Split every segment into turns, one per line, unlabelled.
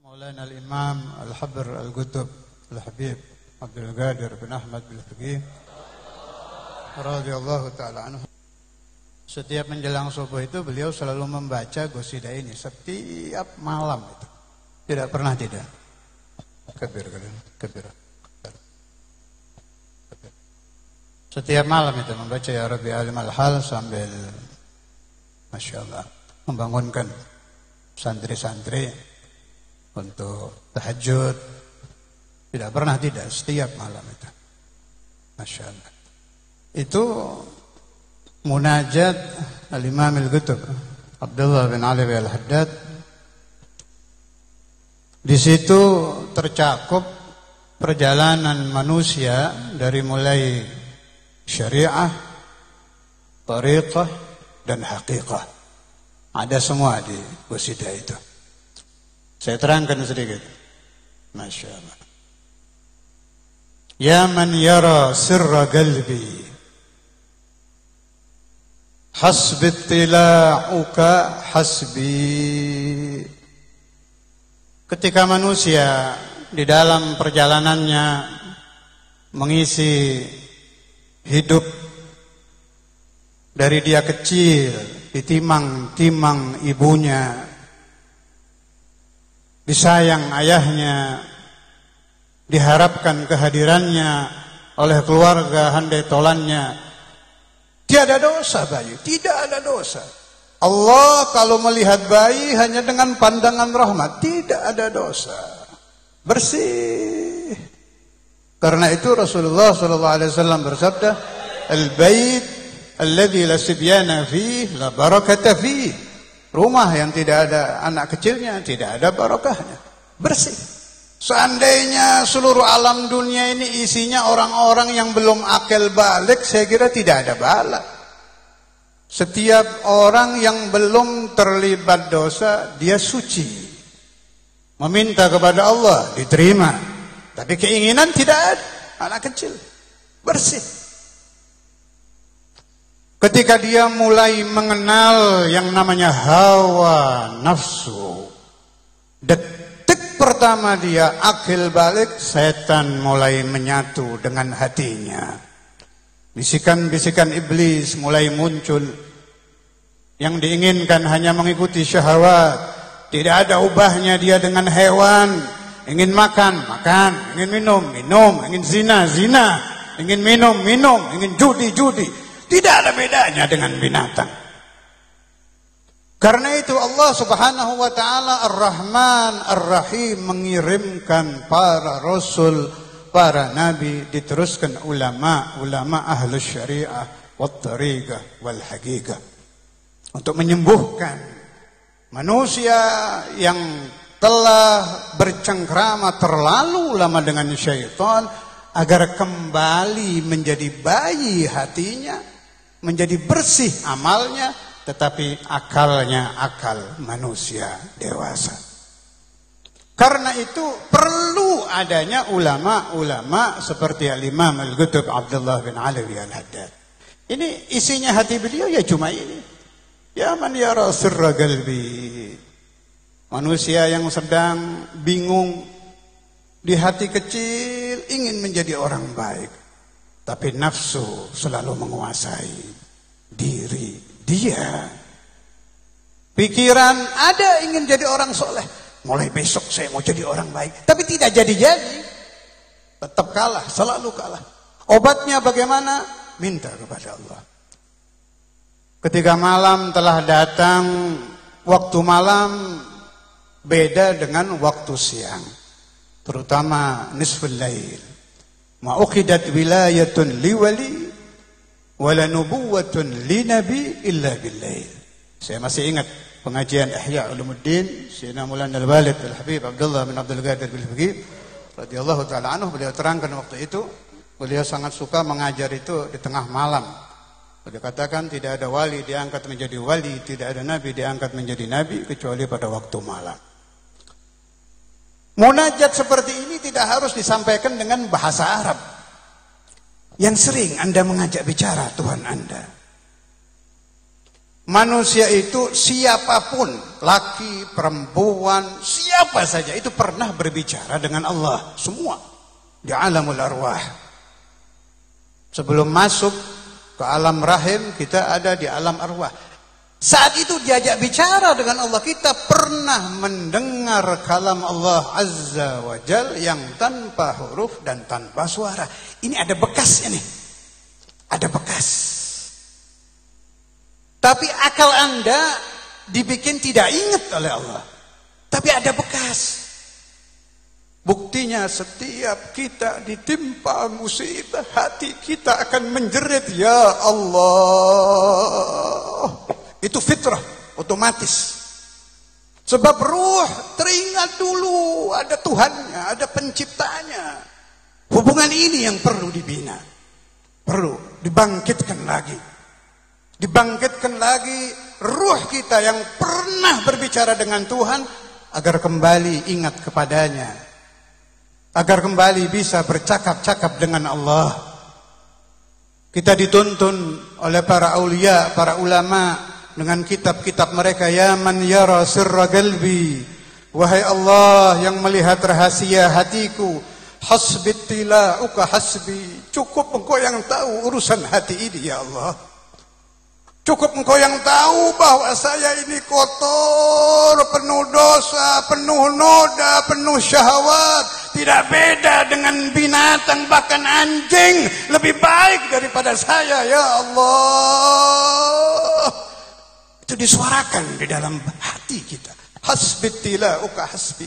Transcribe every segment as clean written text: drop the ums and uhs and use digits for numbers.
Maulana al-Imam Al-Habr Al-Qutb Al-Habib Abdul Qadir bin Ahmad bin Faqih radhiyallahu ta'ala anhu. Setiap menjelang subuh itu beliau selalu membaca qasidah ini setiap malam itu. Tidak pernah tidak. Kabir. Setiap malam itu membaca ya Rabbi alim al-hal sambil Masya Allah membangunkan santri-santri untuk tahajud. Tidak pernah tidak, setiap malam itu. Masya Allah. Itu munajat al-Imam Al-Qutb Abdullah bin Ali Al-Haddad. Di situ tercakup perjalanan manusia dari mulai syariah, tariqah dan haqiqah. Ada semua di qasidah itu. Saya terangkan sedikit. Masya Allah. Ya man yara sirra qalbi hasbi ittila'uka hasbi. Ketika manusia di dalam perjalanannya mengisi hidup dari dia kecil, ditimang-timang ibunya, disayang ayahnya, diharapkan kehadirannya oleh keluarga handai tolannya, tiada dosa bayi, tidak ada dosa. Allah kalau melihat bayi hanya dengan pandangan rahmat, tidak ada dosa, bersih. Karena itu Rasulullah SAW bersabda, al-bait alladhi la sibyana fihi la barakata fihi. Rumah yang tidak ada anak kecilnya tidak ada barakahnya, bersih. Seandainya seluruh alam dunia ini isinya orang-orang yang belum akil balik, saya kira tidak ada bala. Setiap orang yang belum terlibat dosa, dia suci. Meminta kepada Allah, diterima. Tapi keinginan tidak ada. Anak kecil, bersih. Ketika dia mulai mengenal yang namanya hawa nafsu, detik pertama dia akil balik, setan mulai menyatu dengan hatinya. Bisikan-bisikan iblis mulai muncul. Yang diinginkan hanya mengikuti syahwat. Tidak ada ubahnya dia dengan hewan. Ingin makan, makan. Ingin minum, minum. Ingin zina, zina. Ingin minum, minum. Ingin judi, judi. Tidak ada bedanya dengan binatang. Karena itu Allah Subhanahu wa ta'ala Ar-Rahman Ar-Rahim mengirimkan para rasul, para nabi, diteruskan ulama ahlus syariah wat tariqah wal haqiqah untuk menyembuhkan manusia yang telah bercengkrama terlalu lama dengan syaitan agar kembali menjadi bayi hatinya, menjadi bersih amalnya, tetapi akalnya akal manusia dewasa. Karena itu perlu adanya ulama-ulama seperti Al-Imam Al-Qutb Abdullah bin Ali Al-Haddad. Ini isinya hati beliau ya cuma ini. Ya man yara sirra qalbi. Manusia yang sedang bingung di hati kecil ingin menjadi orang baik, tapi nafsu selalu menguasai diri dia. Pikiran ada ingin jadi orang soleh. Mulai besok saya mau jadi orang baik, tapi tidak jadi-jadi. Tetap kalah, selalu kalah. Obatnya bagaimana? Minta kepada Allah. Ketika malam telah datang, waktu malam beda dengan waktu siang. Terutama nisful lail. Ma uqidat wilayatun liwali wala nubuwatun li nabi illa billail. Saya masih ingat pengajian Ihya Ulumuddin Sayyidina Maulana Al-Walid Al-Habib Abdullah bin Abdul Qadir bin Faqih radhiyallahu taala anhu. Beliau terangkan waktu itu beliau sangat suka mengajar itu di tengah malam. Beliau katakan tidak ada wali diangkat menjadi wali, tidak ada nabi diangkat menjadi nabi kecuali pada waktu malam. Munajat seperti ini tidak harus disampaikan dengan bahasa Arab yang sering Anda mengajak bicara Tuhan Anda. Manusia itu siapapun, laki, perempuan, siapapun siapa saja itu pernah berbicara dengan Allah. Semua di alamul arwah. Sebelum masuk ke alam rahim, kita ada di alam arwah. Saat itu diajak bicara dengan Allah, kita pernah mendengar kalam Allah Azza wa Jal yang tanpa huruf dan tanpa suara. Ini ada bekasnya nih. Ada bekas. Tapi akal Anda dibikin tidak ingat oleh Allah. Tapi ada bekas. Buktinya setiap kita ditimpa musibah, hati kita akan menjerit, ya Allah. Itu fitrah, otomatis. Sebab ruh teringat dulu ada Tuhannya, ada penciptanya. Hubungan ini yang perlu dibina. Perlu dibangkitkan lagi. Dibangkitkan lagi ruh kita yang pernah berbicara dengan Tuhan agar kembali ingat kepadanya. Agar kembali bisa bercakap-cakap dengan Allah. Kita dituntun oleh para aulia, para ulama dengan kitab-kitab mereka, ya man yara sirra qalbi, wahai Allah yang melihat rahasia hatiku, hasbi tilauka hasbi, cukup engkau yang tahu urusan hati ini ya Allah. Cukup engkau yang tahu bahwa saya ini kotor, penuh dosa, penuh noda, penuh syahwat, tidak beda dengan binatang, bahkan anjing lebih baik daripada saya ya Allah. Itu disuarakan di dalam hati kita. Hasbi tilauka hasbi.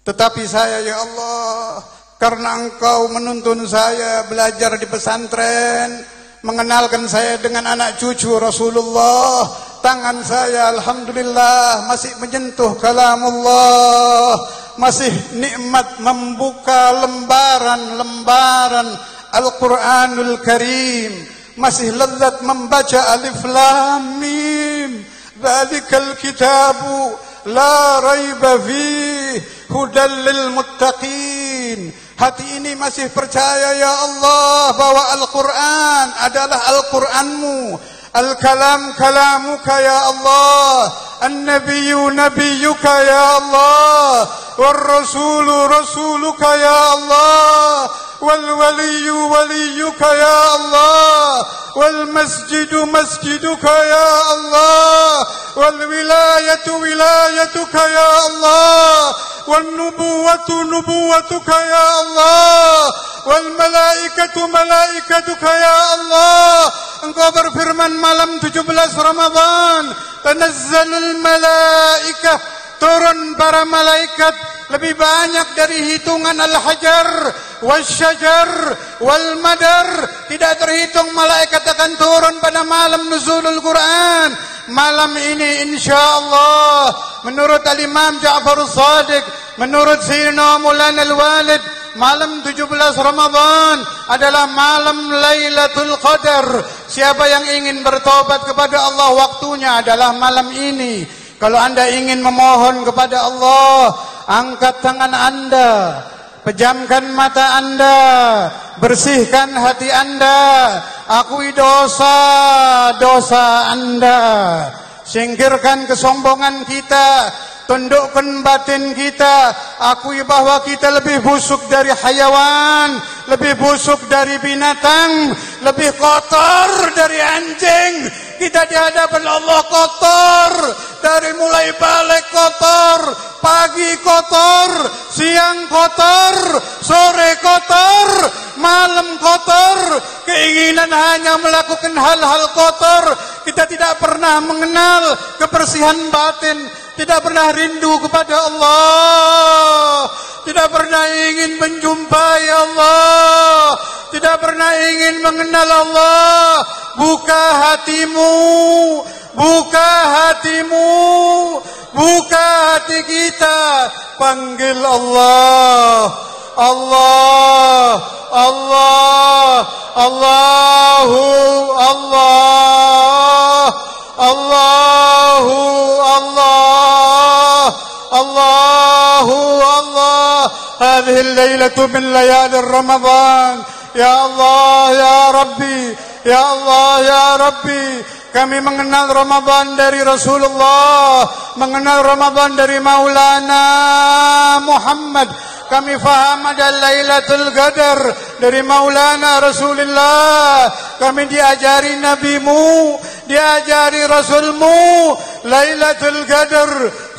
Tetapi saya ya Allah, karena engkau menuntun saya belajar di pesantren, mengenalkan saya dengan anak cucu Rasulullah, tangan saya alhamdulillah masih menyentuh kalamullah, masih nikmat membuka lembaran-lembaran Al-Quranul Karim, masih lezat membaca alif lam mim, dzalikal kitabu la raiba fihi hudal lil muttaqin. Hati ini masih percaya ya Allah bahwa Al-Quran adalah Al-Quranmu, Al-Kalam kalamuka ya Allah, An-Nabiyyu nabiyyuka ya Allah, Wal-Rasulu rasuluka ya Allah, Wal-Waliyyu waliyyuka ya Allah, Wal-Masjidu masjiduka ya Allah, Wal-Wilayatu wilayatuka ya Allah, Wal-Nubuwatu nubuwatuka ya Allah, Wal-Malaikatu malaikatuka ya Allah. Engkau berfirman malam 17 Ramadan, tanazzalul malaikah, turun para malaikat lebih banyak dari hitungan al-hajar wasyajar wal madar. Tidak terhitung malaikat akan turun pada malam nuzulul Quran. Malam ini insyaallah menurut al-Imam Ja'far Shadiq, menurut Sayyidina Maulana al-Walid, malam 17 Ramadan adalah malam Lailatul Qadar. Siapa yang ingin bertobat kepada Allah, waktunya adalah malam ini. Kalau Anda ingin memohon kepada Allah, angkat tangan Anda, pejamkan mata Anda, bersihkan hati Anda, akui dosa-dosa Anda, singkirkan kesombongan kita, tundukkan batin kita, akui bahwa kita lebih busuk dari hayawan, lebih busuk dari binatang, lebih kotor dari anjing. Kita di hadapan Allah kotor, dari mulai balik kotor, pagi kotor, siang kotor, sore kotor, malam kotor. Keinginan hanya melakukan hal-hal kotor. Kita tidak pernah mengenal kebersihan batin, tidak pernah rindu kepada Allah, tidak pernah ingin menjumpai Allah, tidak pernah ingin mengenal Allah. Buka hatimu, buka hatimu, buka hati kita, panggil Allah, Allah, Allah, Allahu, Allah, Allahu, Allah, Allahu, Allah. هذه الليلة من ليالي رمضان. يا الله يا ربي، يا الله يا ربي، Kami mengenal Ramadan dari Rasulullah, mengenal Ramadan dari Maulana Muhammad. Kami faham ada Lailatul Qadar dari Maulana Rasulullah. Kami diajari Nabimu, diajari Rasulmu. Lailatul Qadar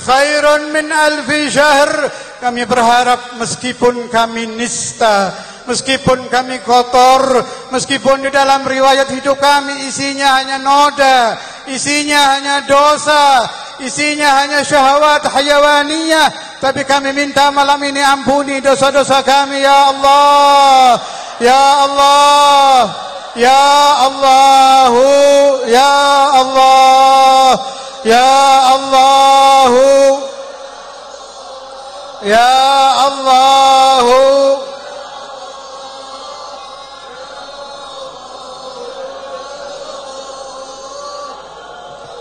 khairun min alfi syahr. Kami berharap meskipun kami nista, meskipun kami kotor, meskipun di dalam riwayat hidup kami isinya hanya noda, isinya hanya dosa, isinya hanya syahwat hayawaniyah, tapi kami minta malam ini ampuni dosa-dosa kami ya Allah, ya Allah, ya Allahu, ya Allah, ya Allahu, ya Allahu.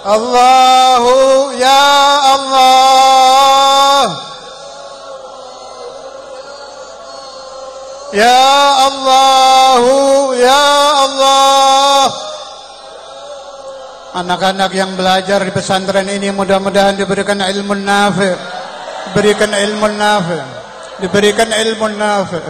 Allahu ya Allah, ya Allahu ya Allah. Anak-anak yang belajar di pesantren ini mudah-mudahan diberikan ilmu nafi', diberikan ilmu nafi', diberikan ilmu nafi',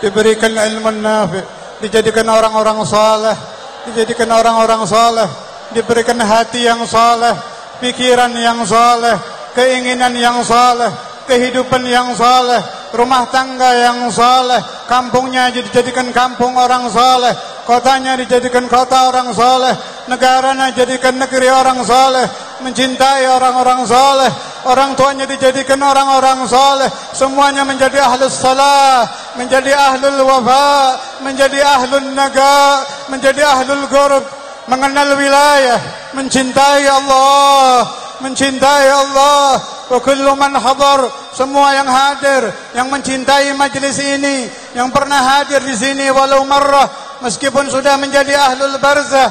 diberikan ilmu nafi', dijadikan orang-orang saleh, dijadikan orang-orang saleh, diberikan hati yang saleh, pikiran yang saleh, keinginan yang saleh, kehidupan yang saleh, rumah tangga yang saleh, kampungnya dijadikan kampung orang saleh, kotanya dijadikan kota orang saleh, negaranya dijadikan negeri orang saleh, mencintai orang-orang saleh, orang tuanya dijadikan orang-orang saleh, semuanya menjadi ahlus salah, menjadi ahlul wafa, menjadi ahlul naga, menjadi ahlul ghurub, mengenal wilayah, mencintai Allah, mencintai Allah. Wa kullu man hadar, semua yang hadir, yang mencintai majlis ini, yang pernah hadir di sini walau marrah, meskipun sudah menjadi ahlul barzah,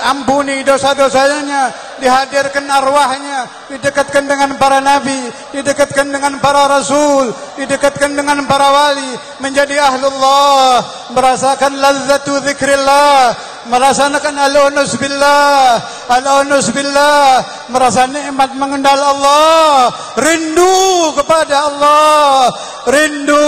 ampuni dosa-dosanya, dihadirkan arwahnya, didekatkan dengan para nabi, didekatkan dengan para rasul, didekatkan dengan para wali, menjadi ahlullah, merasakan lazzatu dzikrillah, merasakan al-unus billah, al-unus billah, merasa nikmat mengenal Allah, rindu kepada Allah, rindu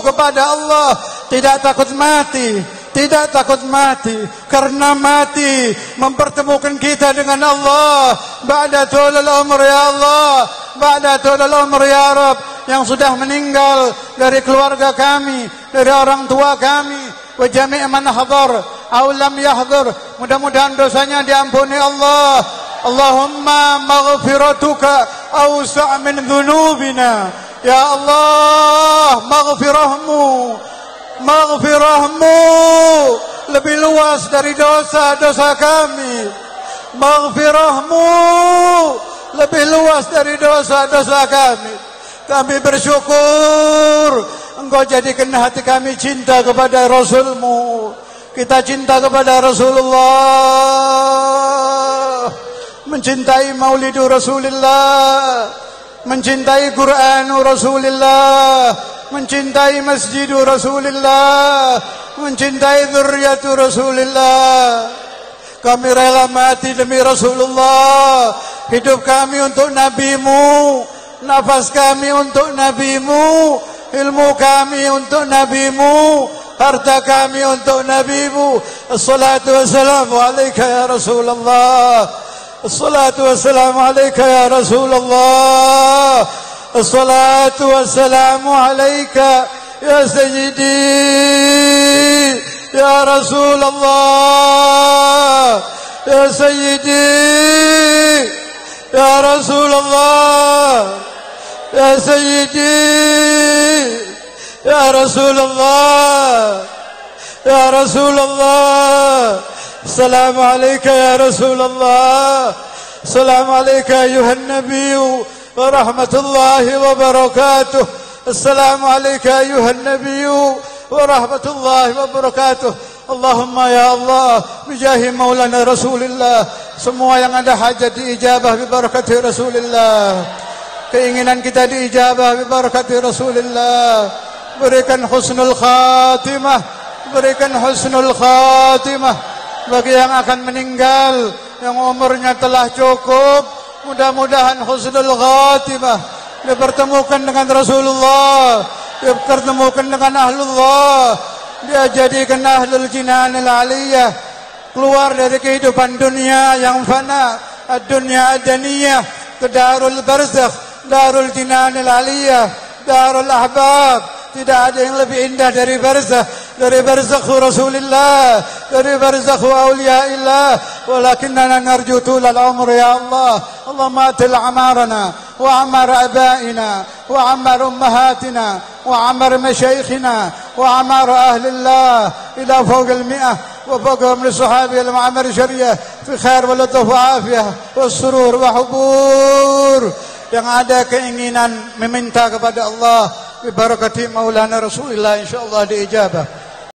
kepada Allah, tidak takut mati, tidak takut mati, karena mati mempertemukan kita dengan Allah. Ba'da tulul umr ya Allah, ba'da tulul umr ya Rabb, yang sudah meninggal dari keluarga kami, dari orang tua kami, wa jami' man hadar aw lam yahdhur, mudah-mudahan dosanya diampuni Allah. Allahumma maghfiratuka awsa' min dhunubina, ya Allah, maghfirahmu, maghfirahmu lebih luas dari dosa-dosa kami, maghfirahmu lebih luas dari dosa-dosa kami. Kami bersyukur Engkau jadikan hati kami cinta kepada Rasulmu, kita cinta kepada Rasulullah, mencintai maulidu Rasulullah, mencintai Qur'anu Rasulullah, mencintai masjidu Rasulullah, mencintai dzurriyyatu Rasulullah. Kami rela mati demi Rasulullah, hidup kami untuk nabimu, nafas kami untuk nabimu, ilmu kami untuk nabimu, harta kami untuk nabimu. Assalatu wassalamu alaika ya Rasulullah, assalatu wassalamu alaika ya Rasulullah, assalatu wassalamu alaika ya Sayyidi ya Rasulullah, ya Sayyidi ya Rasulullah, ya Sayyidi ya Rasulullah, ya Rasulullah. Assalamu alayka ya Rasulullah, assalamu alayka ayuhan nabiyyu wa rahmatullahi wa barakatuh. Assalamu alayka ayuhan nabiyyu wa rahmatullahi wa barakatuh. Allahumma ya Allah, bijahi maulana Rasulillah, semua yang ada hajat diijabah bi barakati Rasulillah, keinginan kita diijabah bi barakati Rasulillah. Berikan husnul khatimah, berikan husnul khatimah bagi yang akan meninggal, yang umurnya telah cukup, mudah-mudahan husnul khatimah, dipertemukan dengan Rasulullah, dipertemukan dengan ahlullah, dia jadikan ahlul jinanil aliyah, keluar dari kehidupan dunia yang fana, ad-dunya ad-daniyah, ke darul barzakh, darul jinanil aliyah, darul ahbab. Tidak ada yang lebih indah dari barzakh Rasulullah, dari barzakh awliyaillah. Walakinna narju tulal umr ya Allah. Allahumma atil amarana wa amar abaina wa amar ummahatina wa amar masyayikhina wa amar ahlillah ila fawq al-mi'ah wa fawqahum li-sahabi al-ma'amar syariyah fi khair wa lutuf wa afiyah wa surur wa hubur. Yang ada keinginan meminta kepada Allah, bi barakati Maulana Rasulullah, insyaallah diijabah.